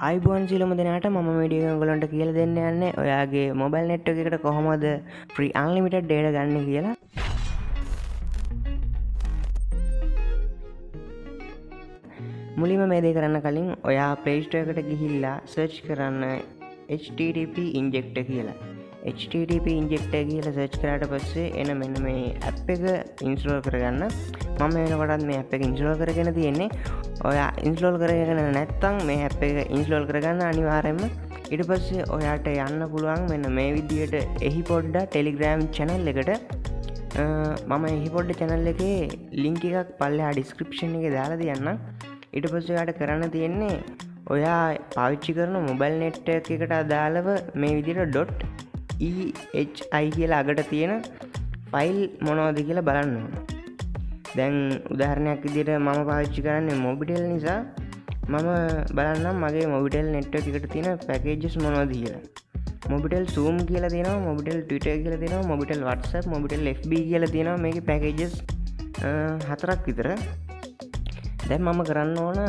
iPhone සියලුම දෙනාට මම වීඩියෝ එකක් ඔයගලන්ට කියලා දෙන්න යන්නේ ඔයාගේ මොබයිල් network එකට කොහොමද free unlimited data ගන්න කියලා. මුලින්ම මේ දේ කරන්න කලින් ඔයා Play Store එකට ගිහිල්ලා search කරන්න http injector කියලා. http injector කියලා search කරාට පස්සේ එන මෙන්න මේ app එක install කරගන්න. මම වෙනකොටත් මේ app එක install කරගෙන තියෙන්නේ. ඔයා install කරගෙන නැත්නම් මේ app එක install කරගන්න අනිවාර්යයෙන්ම. ඊට පස්සේ ඔයාට යන්න පුළුවන් මෙන්න මේ විදියට එහි පොඩ්ඩක් Telegram channel එකට. මම එහි පොඩ්ඩ channel එකේ link එකක් පල්ලෙහා description එකේ දාලා තියන්නම්. ඊට පස්සේ ඔයාට කරන්න තියෙන්නේ ඔයා පාවිච්චි කරන mobile network එකට අදාළව මේ විදියට .ehi කියලා අගට තියෙන ෆයිල් මොනවද කියලා බලන්න ඕන. දැන් උදාහරණයක් විදිහට මම පාවිච්චි කරන්නේ මොබිටෙල් නිසා මම බලන්නම් මගේ මොබිටෙල් network එකට තියෙන packages මොනවද කියලා. මොබිටෙල් zoom කියලා තියෙනවා, මොබිටෙල් twitter කියලා තියෙනවා, මොබිටෙල් whatsapp, මොබිටෙල් fb කියලා තියෙනවා. මේකේ packages 4ක් විතර. දැන් මම කරන්න ඕන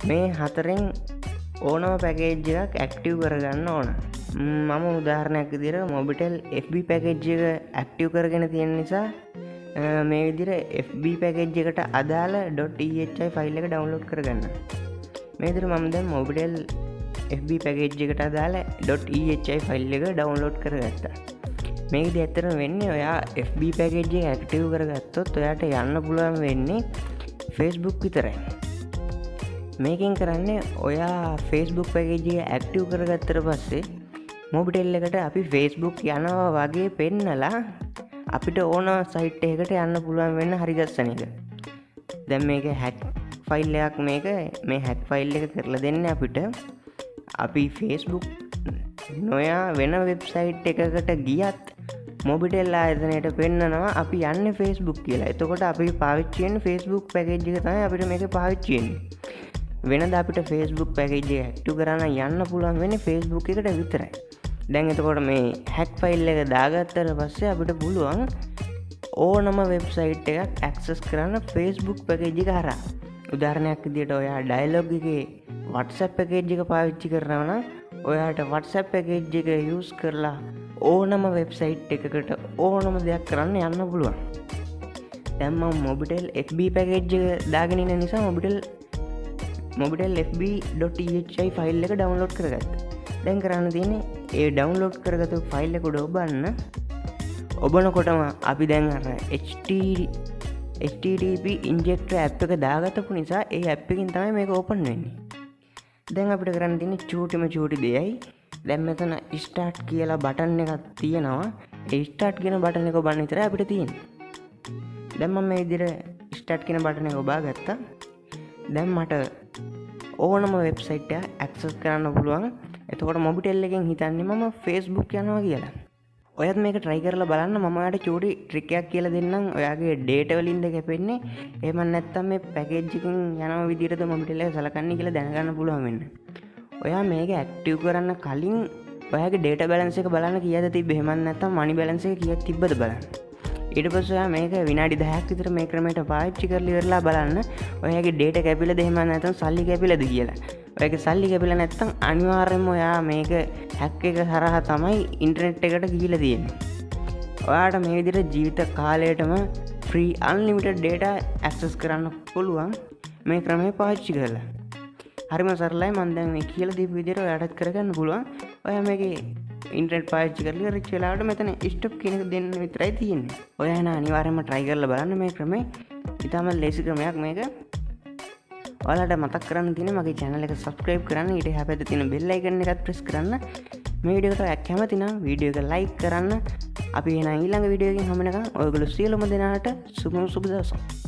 මේ හතරෙන් ඕනම package එකක් active කරගන්න ඕන. මම උදාහරණයක් විදිහට මොබිටෙල් fb package එක active කරගෙන තියෙන නිසා මේ විදිහට fb package එකට අදාළ .ehi ෆයිල් එක download කරගන්න. මේ විදිහට මම දැන් මොබිටෙල් fb package එකට අදාළ .ehi ෆයිල් එක download කරගත්තා. මේකදී ඇත්තටම වෙන්නේ ඔයා fb package එක active කරගත්තොත් ඔයාට යන්න පුළුවන් වෙන්නේ Facebook විතරයි. මේකෙන් කරන්නේ ඔයා Facebook package එක active කරගත්තට පස්සේ මොබිටෙල් එකට අපි Facebook යනවා වගේ පෙන්නලා අපිට ඕන සයිට් එකකට යන්න පුළුවන් වෙන්න හරි ගස්සන එක. දැන් මේක hack ෆයිල් එකක් මේ hack ෆයිල් එක කරලා දෙන්නේ අපිට අපි Facebook නොයා වෙන වෙබ්සයිට් එකකට ගියත් මොබිටෙල් ආයතනයට පෙන්නනවා අපි යන්නේ Facebook කියලා. එතකොට අපි පාවිච්චි වෙන්නේ Facebook package එක තමයි අපිට මේක පාවිච්චි වෙන්නේ. වෙනද අපිට Facebook package එක active කරන්න යන්න පුළුවන් වෙන්නේ Facebook එකට විතරයි. දැන් එතකොට මේ hack file එක දාගත්තට පස්සේ අපිට පුළුවන් ඕනම වෙබ්සයිට් එකක් access කරන්න Facebook package එක හරහා. උදාහරණයක් විදිහට ඔයා dialog එකේ WhatsApp package එක පාවිච්චි කරනවා නම් ඔයාට WhatsApp package එක use කරලා ඕනම වෙබ්සයිට් එකකට ඕනම දෙයක් කරන්න යන්න පුළුවන්. දැන් මම Mobitel FB package එක දාගෙන ඉන්න නිසා Mobitel fb.ehi ෆයිල් එක download කරගත්තා. දැන් කරන්න තියෙන්නේ ඒ download කරගත්තු ෆයිල් එක උඩ ඔබනකොටම අපි දැන් අර http injector app එක දාගත්තපු නිසා ඒ app එකෙන් තමයි මේක open වෙන්නේ. දැන් අපිට කරන්න තියෙන්නේ චූටි දෙයයි. දැන් මෙතන start කියලා බටන් එකක් තියෙනවා. ඒ start කියන බටන් එක ඔබන්න විතරයි අපිට තියෙන්නේ. දැන් මම මේ විදිහට start කියන බටන් එක ඔබා ගත්තා. දැන් මට ඕනම වෙබ්සයිට් එක access කරන්න පුළුවන්. එතකොට මොබිටෙල් එකෙන් හිතන්නේ මම Facebook යනවා කියලා. ඔයත් මේක try කරලා බලන්න. මම ඔයාලට චූටි trick එකක් කියලා දෙන්නම්. ඔයාගේ data වලින්ද කැපෙන්නේ. එහෙම නැත්නම් මේ package එකෙන් යන විදිහටද මොබිටෙල් එක සලකන්නේ කියලා දැනගන්න පුළුවන් වෙන්න. ඔයා මේක active කරන්න කලින් ඔයාගේ data balance එක බලන්න කීයද තිබ්බේ. එහෙම නැත්නම් money balance එක කීයක් තිබ්බද බලන්න. ඊට පස්සේ ඔයා මේක විනාඩි 10ක් විතර මේ ක්‍රමයට පාවිච්චි කරලා ඉවරලා බලන්න ඔයාගේ data කැපිලාද එහෙම නැත්නම් සල්ලි කැපිලාද කියලා. ඔයාගේ සල්ලි කැපිලා නැත්නම් අනිවාර්යයෙන්ම ඔයා මේක hack එක හරහා තමයි ඉන්ටර්නෙට් එකට ගිහිලා තියෙන්නේ. ඔයාට මේ විදිහට ජීවිත කාලයටම free unlimited data access කරන්න පුළුවන් මේ ක්‍රමය පාවිච්චි කරලා. හරිම සරලයි. මම දැන් මේ කියලා දීපු විදිහට ඔයාටත් කරගන්න පුළුවන්. ඔයා මේකේ ඉන්ටර්නෙට් පාවිච්චි කරලා රිච් වෙලාවට මෙතන ස්ටොප් කියන එක දෙන්න විතරයි තියෙන්නේ. ඔයා එන අනිවාර්යයෙන්ම try කරලා බලන්න මේ ක්‍රමය. ඊටම ලේසි ක්‍රමයක් මේක. ඔයාලට මතක් කරන්න තියෙන්නේ මගේ channel එක subscribe කරන්න. ඊට එහා පැත්තේ තියෙන bell icon එකත් press කරන්න. මේ වීඩියෝ එකට කැමති නම් වීඩියෝ එක like කරන්න. අපි එන ඊළඟ වීඩියෝ එකකින් හමු වෙනකන් ඔයගොල්ලෝ සියලුම දෙනාට සුබ දවසක්.